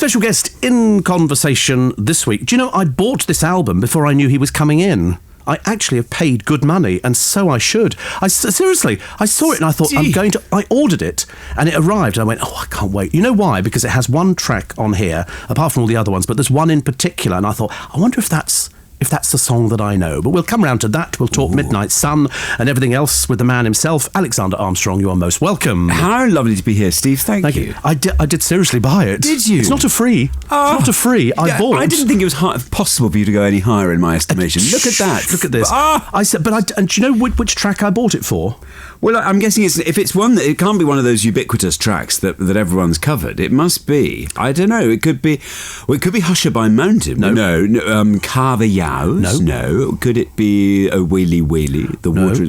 Special guest in conversation this week. Do you know, I bought this album before I knew he was coming in. I actually have paid good money, and so I should. Seriously, I saw it and I thought, I ordered it, and it arrived, and I went, I can't wait. You know why? Because it has one track on here, apart from all the other ones, but there's one in particular, and I thought, I wonder if that's the song that I know. But we'll come round to that. We'll talk Midnight Sun and everything else with the man himself. Alexander Armstrong, you are most welcome. How lovely to be here, Steve. Thank you. I did seriously buy it. Did you? It's not a free. It's not a free. I bought. I didn't think it was possible for you to go any higher in my estimation. Look at that. Look at this. I said, and do you know which track I bought it for? Well, I'm guessing if it's one that it can't be one of those ubiquitous tracks that everyone's covered. It must be. I don't know. It could be Hushabye Mountain. No. Carver Yows. No. Could it be Oh Wheelie Wheelie? The water.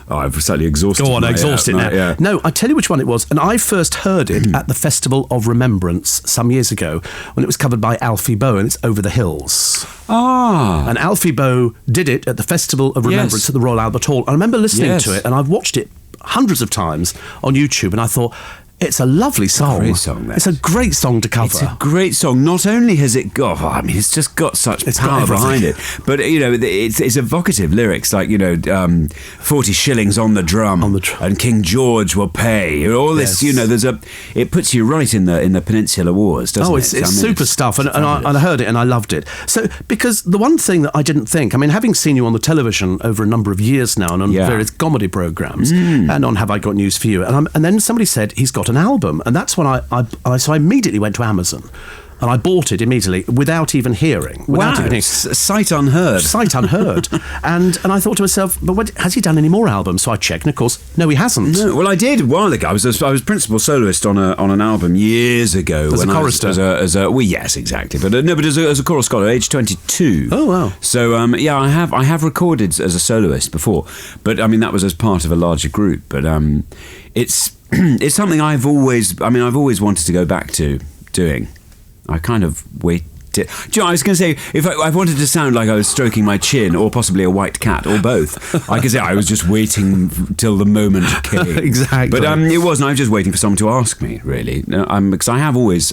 Oh, I've slightly exhausted. Go on, exhaust it now. Yeah. No, I tell you which one it was, and I first heard it at the Festival of Remembrance some years ago when it was covered by Alfie Boe, and it's Over the Hills. And Alfie Boe did it at the Festival of Remembrance at the Royal Albert Hall. I remember listening to it, and I've watched it hundreds of times on YouTube, and I thought, it's a lovely song. Great song, it's a great song to cover. It's a great song. Not only has it got, it's just got such power behind it, but it's evocative lyrics like 40 shillings on the drum, and King George will pay. All this, it puts you right in the Peninsular Wars, doesn't it? It's super stuff, and I heard it and I loved it. So because the one thing that I didn't think, having seen you on the television over a number of years now and on various comedy programs and on Have I Got News for You, and then somebody said he's got an album, and that's when so I immediately went to Amazon and I bought it immediately without even hearing. Sight unheard. and I thought to myself, but has he done any more albums? So I checked, and of course, no, he hasn't. No, well, I did a while ago. I was principal soloist on an album years ago. As a chorister? Yes, exactly. But as a choral scholar, age 22. Oh, wow. So, I have recorded as a soloist before, but that was as part of a larger group. But it's something I've always wanted to go back to doing. I kind of waited. Do you know, I was going to say, if I wanted to sound like I was stroking my chin, or possibly a white cat, or both, I could say I was just waiting till the moment came. Exactly. But it wasn't. I was just waiting for someone to ask me, really. Because I've always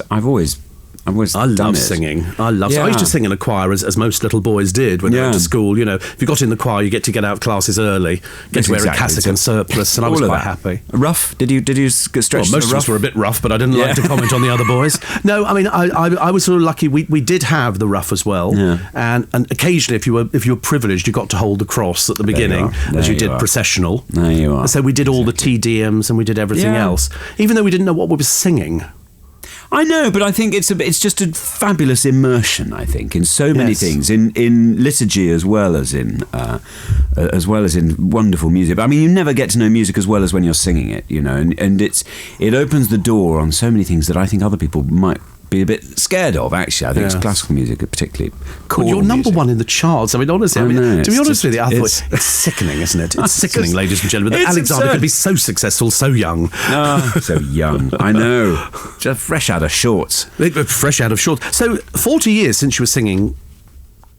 I love singing. I used to sing in a choir, as most little boys did when they went to school. If you got in the choir, you get to get out of classes early, get to wear a cassock and surplice, and I was quite happy. Rough? Did you stretch? Most of us were a bit rough, but I didn't like to comment on the other boys. No, I was sort of lucky. We did have the rough as well, and occasionally, if you were privileged, you got to hold the cross at the beginning as you did processional. There you are. So we did all the Te Deums and we did everything else, even though we didn't know what we were singing. I know, but I think it's just a fabulous immersion. I think in so many things, in liturgy as well as in wonderful music. You never get to know music as well as when you're singing it, and it opens the door on so many things that I think other people might be a bit scared of. Actually, I think it's classical music, particularly. Well, you're number one in the charts. Honestly, to be honest with you, I thought it's sickening, isn't it? It's sickening, ladies and gentlemen, that Alexander could be so successful so young. So young, I know. Just fresh out of shorts. So 40 years since you were singing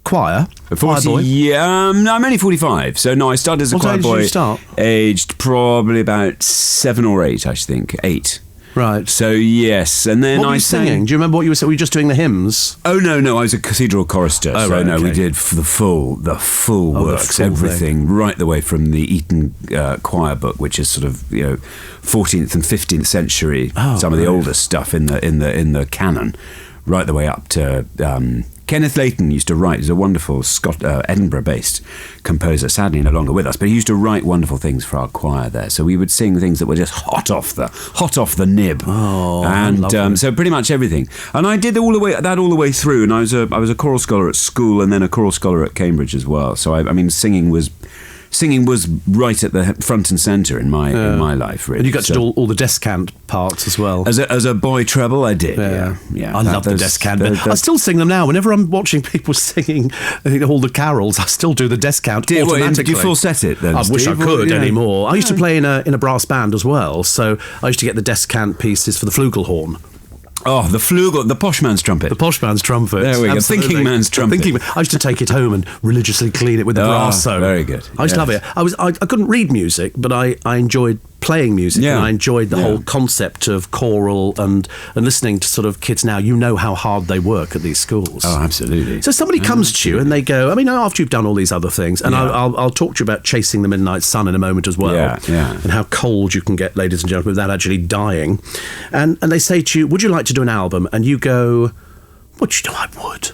choir. 40, I'm only 45. So no, I started as a choir boy. Did you start? Aged probably about 7 or 8, I think. 8. Right. So yes, and then what were you singing? Do you remember what you were saying? Were you just doing the hymns? Oh no, I was a cathedral chorister. We did the full works, everything, right the way from the Eton choir book, which is sort of 14th and 15th century, some of the oldest stuff in the canon, right the way up to. Kenneth Layton used to write. He's a wonderful Edinburgh-based composer, sadly no longer with us, but he used to write wonderful things for our choir there. So we would sing things that were just hot off the nib. And so pretty much everything. And I did all the way through. And I was a choral scholar at school, and then a choral scholar at Cambridge as well. So singing was right at the front and centre in my life, really. And you got to do all the descant parts as well. As a boy treble, I did. Yeah. I love the descant. I still sing them now. Whenever I'm watching people singing all the carols, I still do the descant automatically. Do you falset it then? I wish I could anymore. I used to play in a brass band as well, so I used to get the descant pieces for the flugelhorn. Oh, the posh man's trumpet. The posh man's trumpet. There we go. Thinking man's trumpet. I used to take it home and religiously clean it with the brasso. Very good. I used to love it. I couldn't read music, but I enjoyed playing music, and I enjoyed the whole concept of choral and listening to sort of kids now. You know how hard they work at these schools. Oh, absolutely. So somebody comes to you and they go, I mean, after you've done all these other things, and I'll talk to you about Chasing the Midnight Sun in a moment as well, and how cold you can get, ladies and gentlemen, without actually dying. And they say to you, would you like to do an album? And you go, would you know I would?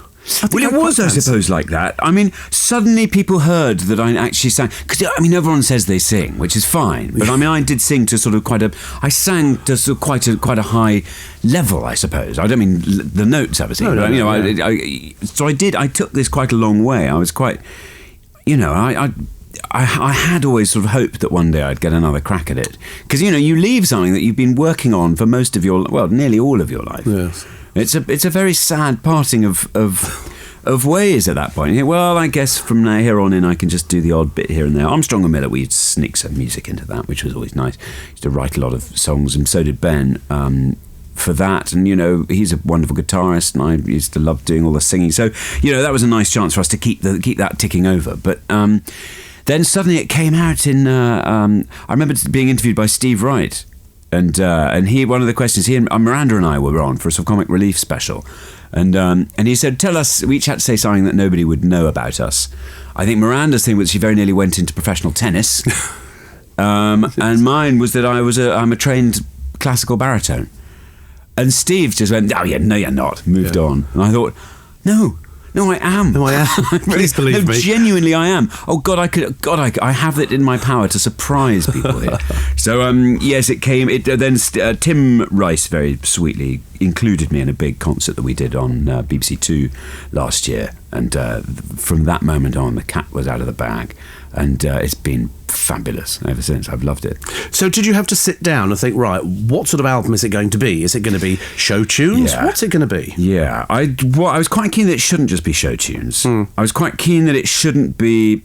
Well, it was, I suppose, like that. I mean, suddenly people heard that I actually sang. Because, I mean, everyone says they sing, which is fine. But, I mean, I did sing to sort of I sang to sort of quite a high level, I suppose. I don't mean the notes I was singing. So I took this quite a long way. I was quite, I had always sort of hoped that one day I'd get another crack at it. Because, you leave something that you've been working on for most of nearly all of your life. Yes. It's a very sad parting of ways at that point. Well, I guess from here on in I can just do the odd bit here and there. Armstrong and Miller, we used to sneak some music into that, which was always nice. Used to write a lot of songs, and so did Ben for that. And, he's a wonderful guitarist, and I used to love doing all the singing. So, that was a nice chance for us to keep that ticking over. But then suddenly it came out in... I remember being interviewed by Steve Wright. And he, one of the questions, he and Miranda and I were on for a sort of comic relief special, and he said, "Tell us." We each had to say something that nobody would know about us. I think Miranda's thing was she very nearly went into professional tennis, and mine was that I'm a trained classical baritone. And Steve just went, "Oh yeah, no, you're not." Moved on, and I thought, No, I am. Please believe me. Genuinely, I am. Oh God, I have it in my power to surprise people here. So, yes, it came. Then Tim Rice very sweetly included me in a big concert that we did on BBC Two last year, and from that moment on, the cat was out of the bag, and it's been fabulous ever since. I've loved it. So did you have to sit down and think, right, what sort of album is it going to be? Is it going to be show tunes? Yeah. What's it going to be? Yeah, I was quite keen that it shouldn't just be show tunes. I was quite keen that it shouldn't be...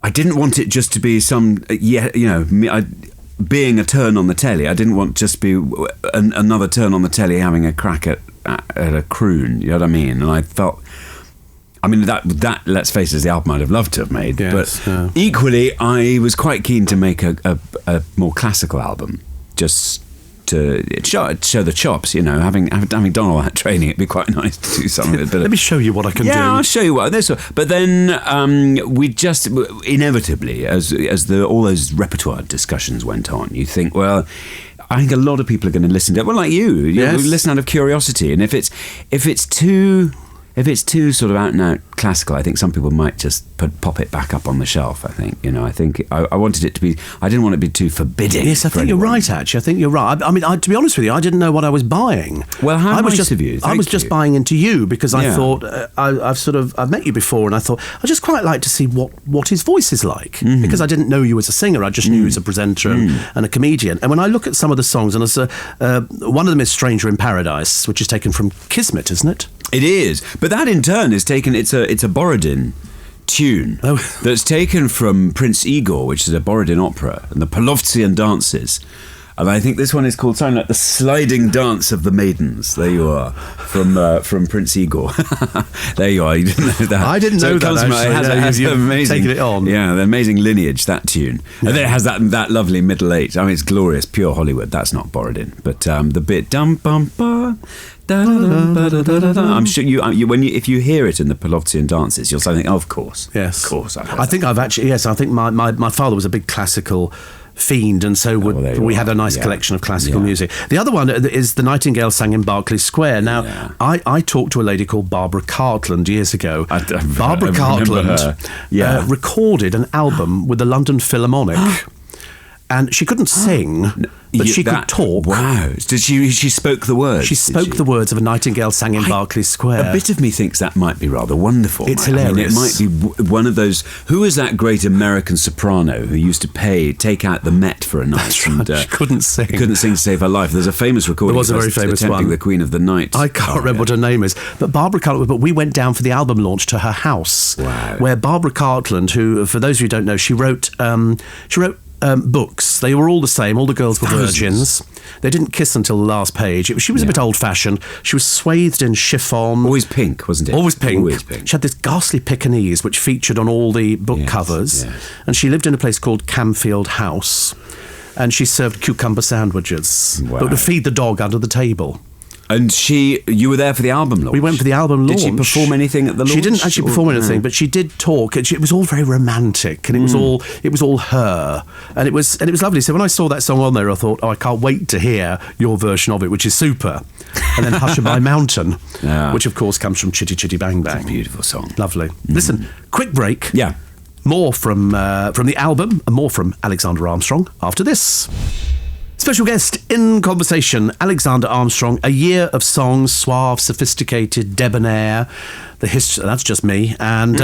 I didn't want it just to be being a turn on the telly. I didn't want just to be another turn on the telly having a crack at a croon, you know what I mean? And I felt... I mean, that let's face it, is the album I'd have loved to have made. Yes, but equally, I was quite keen to make a more classical album, just to show the chops. Having done all that training, it'd be quite nice to do something. Let me show you what I can do. Yeah, I'll show you what. But then we just inevitably, as all those repertoire discussions went on, you think, well, I think a lot of people are going to listen to it. Well, like you listen out of curiosity, and if it's too sort of out and out classical, I think some people might just pop it back up on the shelf. I think I wanted it to be. I didn't want it to be too forbidding. Yes, I think you're right. Actually, I think you're right. I mean, to be honest with you, I didn't know what I was buying. Well, how nice of you. I was just buying into you because I thought I've met you before, and I thought I just quite like to see what his voice is like, because I didn't know you as a singer. I just knew you as a presenter and a comedian. And when I look at some of the songs, and one of them is "Stranger in Paradise," which is taken from Kismet, isn't it? It is, but that in turn is taken. It's a Borodin tune that's taken from Prince Igor, which is a Borodin opera, and the Polovtsian dances. And I think this one is called something like "The Sliding Dance of the Maidens." There you are, from Prince Igor. There you are. You didn't know that. I didn't know that. It has amazing, taking it on. Yeah, the amazing lineage, that tune, and then it has that lovely middle eight. I mean, it's glorious, pure Hollywood. That's not Borodin, but the bit dum bum ba. I'm sure if you hear it in the Polovtsian dances, you'll say, "Of course, yes, of course." I think I've actually I think my father was a big classical fiend, and so we had a nice collection of classical music. The other one is "The Nightingale Sang in Berkeley Square." Now, I talked to a lady called Barbara Cartland years ago. Barbara Cartland recorded an album with the London Philharmonic. And she couldn't sing, but she could talk. Wow. Did she spoke the words? She spoke the words of "A Nightingale Sang in Berkeley Square." A bit of me thinks that might be rather wonderful. It's hilarious. I mean, it might be one of those... Who was that great American soprano who used to take out the Met for a night? That's right. She couldn't sing. Couldn't sing to save her life. There's a famous recording. There was a very famous one. The Queen of the Night. I can't remember what her name is. But Barbara Cartland... But we went down for the album launch to her house. Wow. Where Barbara Cartland, who, for those of you who don't know, she wrote books. They were all the same. All the girls were virgins. They didn't kiss until the last page. She was a bit old-fashioned. She was swathed in chiffon. Always pink, wasn't it? Always pink. She had this ghastly Pekingese, which featured on all the book covers. Yes. And she lived in a place called Camfield House. and she served cucumber sandwiches, Wow. but would feed the dog under the table. And you were there for the album launch? We went for the album launch. Did she perform anything at the launch? She didn't actually perform anything, but she did talk, and it was all very romantic, and it was all her, and it was lovely. So when I saw that song on there, I thought, I can't wait to hear your version of it, which is super. And then Hushabye Mountain, which of course comes from Chitty Chitty Bang Bang. It's a beautiful song. Lovely. Listen, quick break. Yeah. More from the album, and more from Alexander Armstrong after this. Special guest in conversation, Alexander Armstrong. A year of songs, suave, sophisticated, debonair. The history, that's just me. And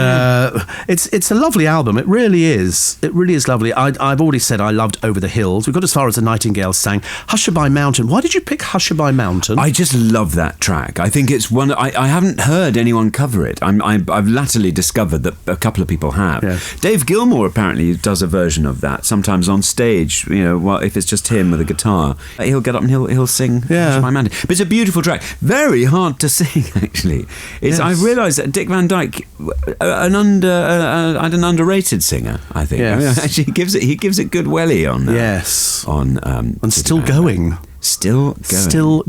it's a lovely album. It really is. It really is lovely. I've already said I loved Over the Hills. We got as far as The Nightingale Sang. Hushabye Mountain. Why did you pick Hushabye Mountain? I just love that track. I think it's one. I haven't heard anyone cover it. I've latterly discovered that a couple of people have. Yeah. Dave Gilmour apparently does a version of that sometimes on stage. If it's just him with a guitar, he'll get up and he'll sing Hushabye Mountain. But it's a beautiful track. Very hard to sing, actually. I realised that Dick Van Dyke, an underrated singer, I think. Yes. I mean, actually, he gives it good welly on. Yes. And still going. Still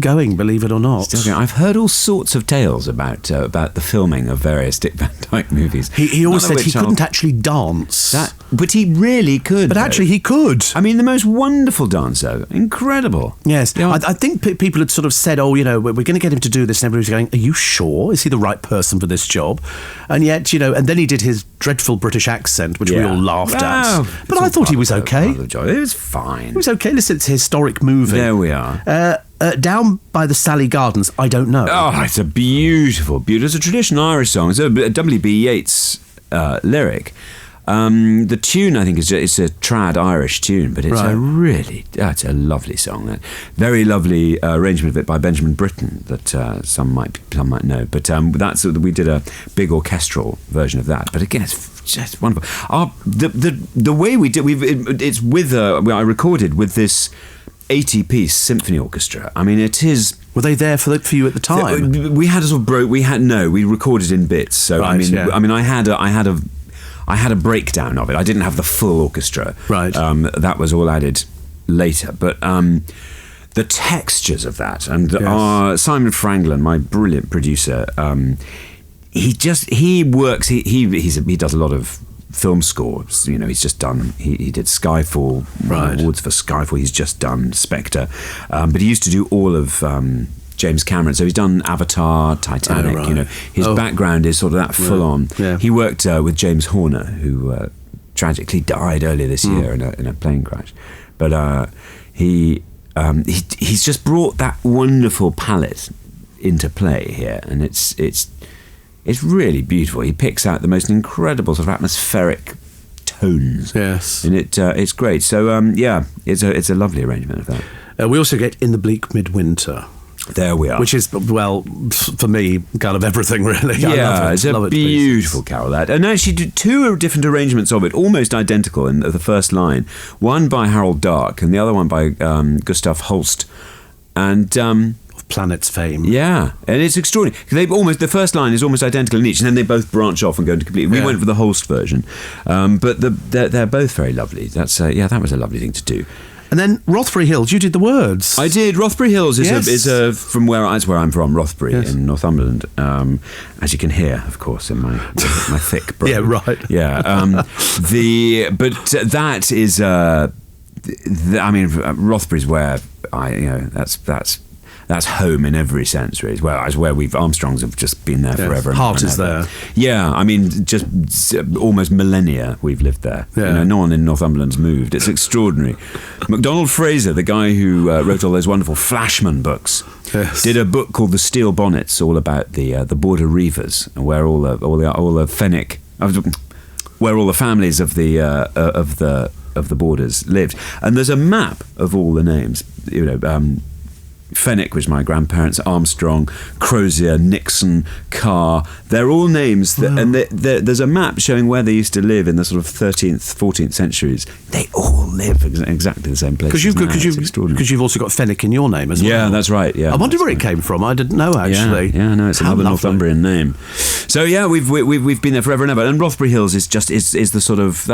going, believe it or not. Still going. I've heard all sorts of tales about the filming of various Dick Van Dyke movies. He always said he couldn't actually dance. But he really could. But actually he could. I mean, the most wonderful dancer. Incredible. Yes. I think people had sort of said, we're going to get him to do this, and everybody's going, are you sure? Is he the right person for this job? And yet, and then he did his dreadful British accent, which we all laughed at. But I thought he was okay. It was fine. It was okay. Listen, it's a historic movie. There we are. Down by the Sally Gardens, I don't know. Oh, it's a beautiful. It's a traditional Irish song. It's a W.B. Yeats lyric. The tune, I think, it's a trad Irish tune, but it's it's a lovely song. That very lovely arrangement of it by Benjamin Britten that some might know. But we did a big orchestral version of that. But again, it's just wonderful. The way we did, it's with I recorded with this 80-piece symphony orchestra. I mean, it is. Were they there for you at the time? We had a sort of we recorded in bits. So I mean, I had a breakdown of it. I didn't have the full orchestra. Right. That was all added later. But the textures of that, and Simon Franklin, my brilliant producer, he does a lot of film scores. He's just done. He did Skyfall, awards for Skyfall. He's just done Spectre, but he used to do all of James Cameron. So he's done Avatar, Titanic. His background is sort of that full on. Yeah. He worked with James Horner, who tragically died earlier this year in a plane crash. But he's just brought that wonderful palette into play here, and it's really beautiful. He picks out the most incredible sort of atmospheric tones. Yes, and it's great. So it's a lovely arrangement of that. We also get In the Bleak Midwinter. There we are. Which is, well, for me, kind of everything, really. Yeah, it's a beautiful carol, that. And actually did two different arrangements of it, almost identical in the first line. One by Harold Dark and the other one by Gustav Holst. And of Planet's fame. Yeah, and it's extraordinary. The first line is almost identical in each, and then they both branch off and go into complete. We went for the Holst version. But they're both very lovely. That was a lovely thing to do. And then Rothbury Hills, you did the words. I did. Rothbury Hills is from where I'm from, Rothbury in Northumberland. As you can hear, of course, in my thick brain. Yeah, right. Yeah. That is. Rothbury's where that's home in every sense, really. Well, as where Armstrongs have just been there forever. Heart is there. Yeah, I mean, just almost millennia we've lived there. Yeah. No one in Northumberland's moved. It's extraordinary. MacDonald Fraser, the guy who wrote all those wonderful Flashman books, did a book called The Steel Bonnets, all about the border reivers, where all the Fenwick, where all the families of the borders lived. And there's a map of all the names, Fenwick, which is my grandparents, Armstrong, Crozier, Nixon, Carr. They're all names, and there's a map showing where they used to live in the sort of 13th, 14th centuries. They all live exactly the same place. Because you've also got Fenwick in your name as well. Yeah, that's right. Yeah, I wonder where it came from. I didn't know, actually. Yeah, no, it's another Northumbrian name. So yeah, we've been there forever and ever. And Rothbury Hills is the sort of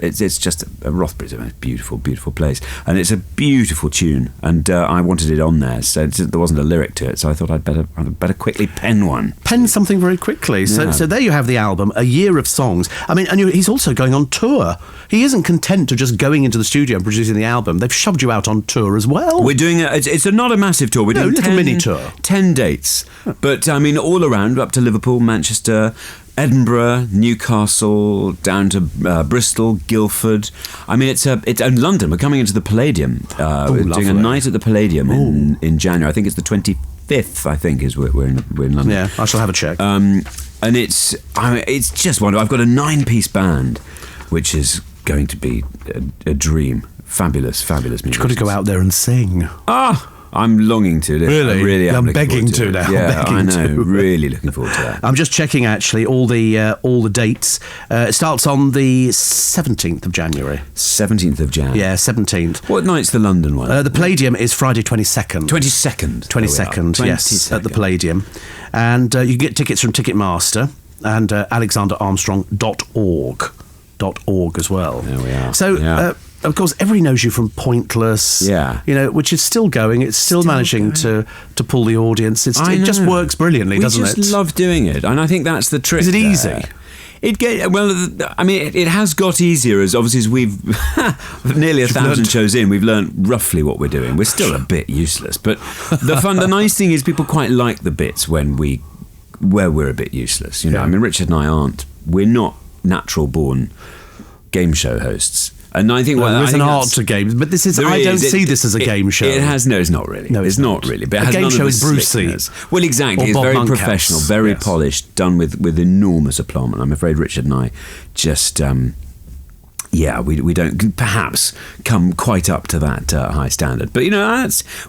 it's just Rothbury's a beautiful, beautiful place, and it's a beautiful tune. And I wanted it on there. So there wasn't a lyric to it, so I thought I'd better quickly pen one. Pen something very quickly. So there you have the album, a year of songs. I mean, and he's also going on tour. He isn't content to just going into the studio and producing the album. They've shoved you out on tour as well. We're doing it's not a massive tour. We're doing a little mini tour. 10 dates, but I mean all around, up to Liverpool, Manchester, Edinburgh, Newcastle, down to Bristol, Guildford. I mean, it's in London. We're coming into the Palladium. We're doing a night at the Palladium in January. I think it's the 25th. I think is we're in London. Yeah, I shall have a check. And it's just wonderful. I've got a 9-piece band, which is going to be a dream. Fabulous music. You've got to go out there and sing. I'm longing to. Really? I'm begging to now. Yeah, I know. Really looking forward to that. I'm just checking actually all the dates. It starts on the 17th of January. 17th of Jan. Yeah, 17th. What night's the London one? The Palladium is Friday 22nd. 22nd, yes, at the Palladium. And you can get tickets from Ticketmaster and alexanderarmstrong.org as well. There we are. So, of course, everybody knows you from Pointless, which is still going. It's still managing to pull the audience. It just works brilliantly, doesn't it? We just love doing it, and I think that's the trick. Is it easy? It has got easier as we've nearly 1,000 shows in. We've learned roughly what we're doing. We're still a bit useless, but the nice thing is people quite like the bits where we're a bit useless. I mean, Richard and we're not natural born game show hosts. And I think there's an art to games, but this is. I don't see this as a game show. It's not really. No, it's not really. But it has a game show is Brucey. Well, exactly. It's very professional, very polished, done with enormous aplomb. And I'm afraid Richard and I just, we don't perhaps come quite up to that high standard. But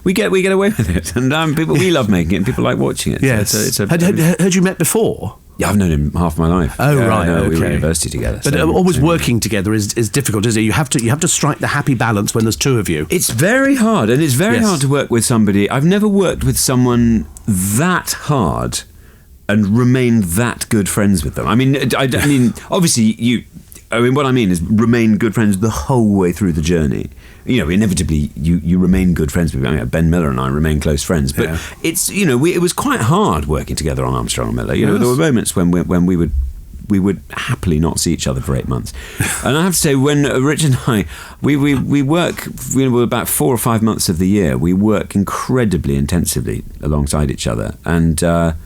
we get away with it, and we love making it, and people like watching it. Yes. So had you met before? Yeah, I've known him half my life. Oh, right, okay. We were at university together. But always working together is difficult, isn't it? You have to strike the happy balance when there's two of you. It's very hard, and it's very hard to work with somebody. I've never worked with someone that hard and remain that good friends with them. I mean, obviously what I mean is remain good friends the whole way through the journey. Inevitably you remain good friends with Ben Miller and I remain close friends, but it's it was quite hard working together on Armstrong and Miller. There were moments when we would happily not see each other for 8 months, and I have to say when Richard and I we work about 4 or 5 months of the year we work incredibly intensively alongside each other, and I'm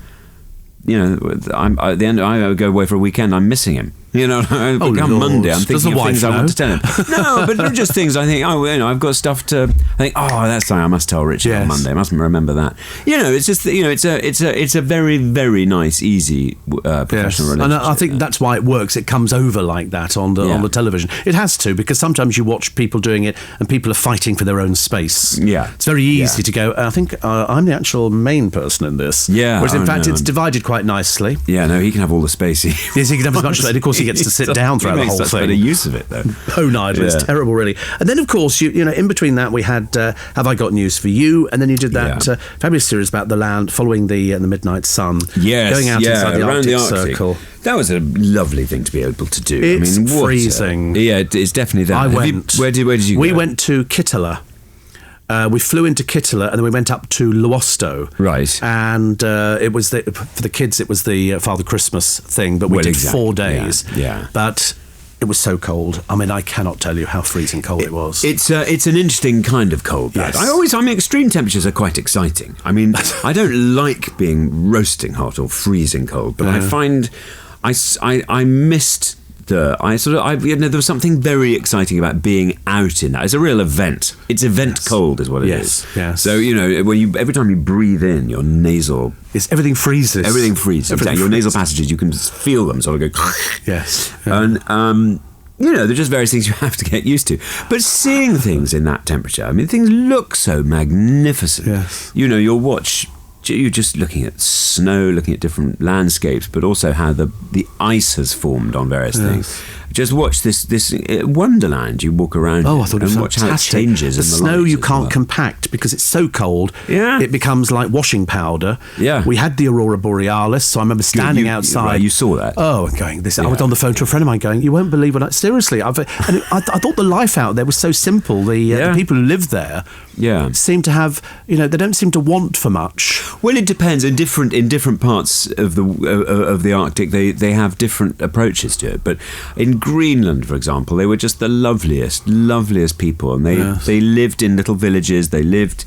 at the end. I go away for a weekend. I'm missing him. Come Monday, I'm thinking of things I want to tell him. No, but not just things I think. I've got stuff to. I think. That's something I must tell Richard on Monday. I must remember that. It's just it's a very, very nice, easy professional relationship. And I think that's why it works. It comes over like that on the television. It has to, because sometimes you watch people doing it and people are fighting for their own space. Yeah, it's very easy to go. I think I'm the actual main person in this. Yeah, whereas in fact it's divided quite nicely. Yeah, no, he can have all the space. Yes, he can have as much space. Of course, he gets to sit down throughout the whole thing. Better use of it, though. Oh, Nigel, it's terrible, really. And then, of course, in between that, we had Have I Got News for You? And then you did that fabulous series about the land, following the midnight sun. Yes, going out inside the around Arctic Circle. That was a lovely thing to be able to do. It's freezing. It's definitely that. I went. Where did you go? We went to Kittila. We flew into Kittila and then we went up to Luosto. Right. And it was for the kids, it was the Father Christmas thing, but we did 4 days. Yeah. But it was so cold. I mean, I cannot tell you how freezing cold it was. It's an interesting kind of cold. Yes. Extreme temperatures are quite exciting. I mean, I don't like being roasting hot or freezing cold, but I find I missed there was something very exciting about being out in that. It's a real event. It's event cold is what it is. Yes. So, when every time you breathe in, your nasal... Everything freezes. Your nasal passages, you can feel them sort of go... Yes. And... they're just various things you have to get used to. But seeing things in that temperature, I mean, things look so magnificent. Yes. You're just looking at snow, looking at different landscapes, but also how the ice has formed on various things. Just watch this wonderland you walk around I thought it was watch fantastic. How it changes. The snow you can't well. compact because it's so cold. Yeah. It becomes like washing powder. Yeah. We had the Aurora Borealis, so I remember standing outside. Right, you saw that. Oh, and going this. I was on the phone to a friend of mine going, you won't believe what seriously. I thought the life out there was so simple. The people who live there seem to have, they don't seem to want for much. Well, it depends. In different parts of the Arctic, they have different approaches to it. But in Greenland, for example, they were just the loveliest people, and they lived in little villages. They lived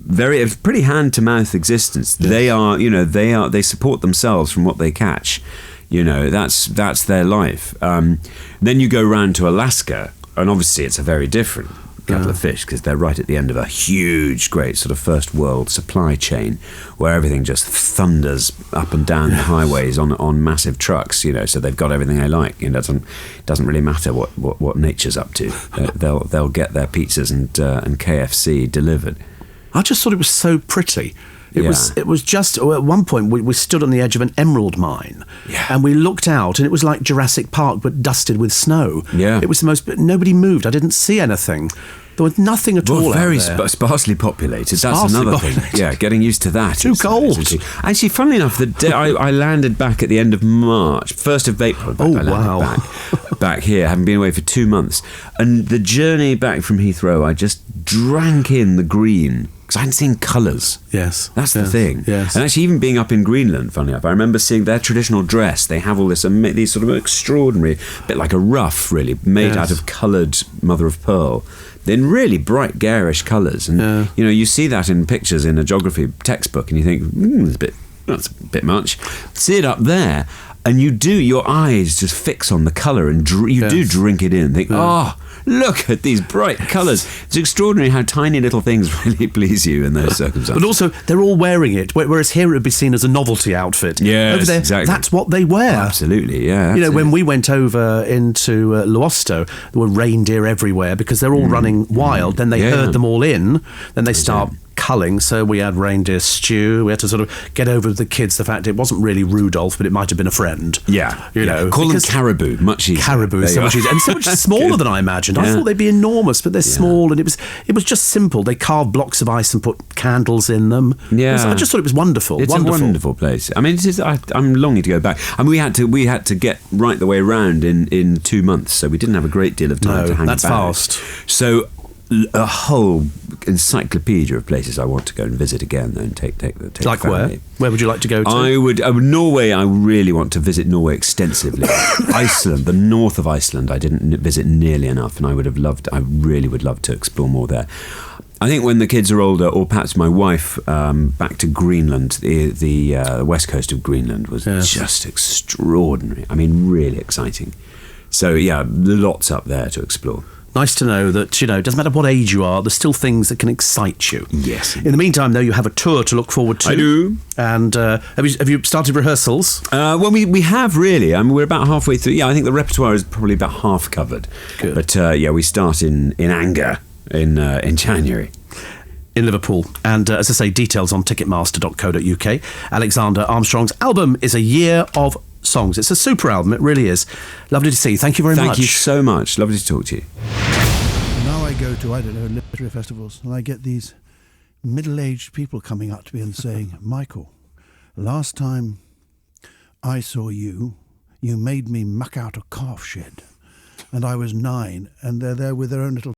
it was pretty hand to mouth existence. Yes. They support themselves from what they catch. That's their life. Then you go round to Alaska, and obviously it's a very different kettle of fish, because they're right at the end of a huge, great sort of first world supply chain where everything just thunders up and down the highways on massive trucks, so they've got everything they like. It doesn't really matter what nature's up to. They'll get their pizzas and KFC delivered. I just thought it was so pretty. It was just, at one point we stood on the edge of an emerald mine, and we looked out, and it was like Jurassic Park but dusted with snow. Yeah. It was but nobody moved. I didn't see anything. There was nothing at all. Very out there. sparsely populated. That's another thing. Yeah, getting used to that. Too cold. Actually, funnily enough, the day I landed back at the end of March, 1st of April. I landed back here, having been away for 2 months, and the journey back from Heathrow, I just drank in the green. Because I hadn't seen colours. Yes. That's the thing. Yes. And actually, even being up in Greenland, funny enough, I remember seeing their traditional dress. They have all these sort of extraordinary, bit like a ruff, really, made out of coloured mother of pearl, in really bright, garish colours. And, you see that in pictures in a geography textbook, and you think, that's a bit much. See it up there, and your eyes just fix on the colour, and you do drink it in and think, look at these bright colours. It's extraordinary how tiny little things really please you in those circumstances. But also, they're all wearing it, whereas here it would be seen as a novelty outfit. Yes, over there, exactly. That's what they wear. Absolutely, yeah. When we went over into Luosto, there were reindeer everywhere because they're all running wild. Then they herd them all in. Then they start culling, so we had reindeer stew. We had to sort of get over the kids the fact it wasn't really Rudolph, but it might have been a friend. Call them caribou, much easier. Caribou, so much easier, and so much smaller than I imagined. I thought they'd be enormous, but they're small, and it was just simple. They carved blocks of ice and put candles in them. I just thought it was wonderful. It's wonderful. a wonderful place. I mean, it is. I'm longing to go back. I mean, we had to get right the way around in 2 months, so we didn't have a great deal of time to hang that's about. fast. So a whole encyclopedia of places I want to go and visit again and take like family. Where would you like to go to? I would Norway. I really want to visit Norway extensively. Iceland, the north of Iceland, I didn't visit nearly enough, and I really would love to explore more there. I think when the kids are older, or perhaps my wife, back to Greenland, the west coast of Greenland was just extraordinary. I mean, really exciting. So lots up there to explore. Nice to know that, it doesn't matter what age you are, there's still things that can excite you. Yes. In the meantime, though, you have a tour to look forward to. I do. And have you started rehearsals? Well, we have really. I mean, we're about halfway through. Yeah, I think the repertoire is probably about half covered. Good. But we start in anger in January. In Liverpool. And as I say, details on ticketmaster.co.uk. Alexander Armstrong's album is A Year of Songs. It's a super album, it really is. Lovely to see you. Thank you very much. Thank you so much. Lovely to talk to you. Now I go to, literary festivals, and I get these middle-aged people coming up to me and saying, Michael, last time I saw you made me muck out a calf shed. And I was 9, and they're there with their own little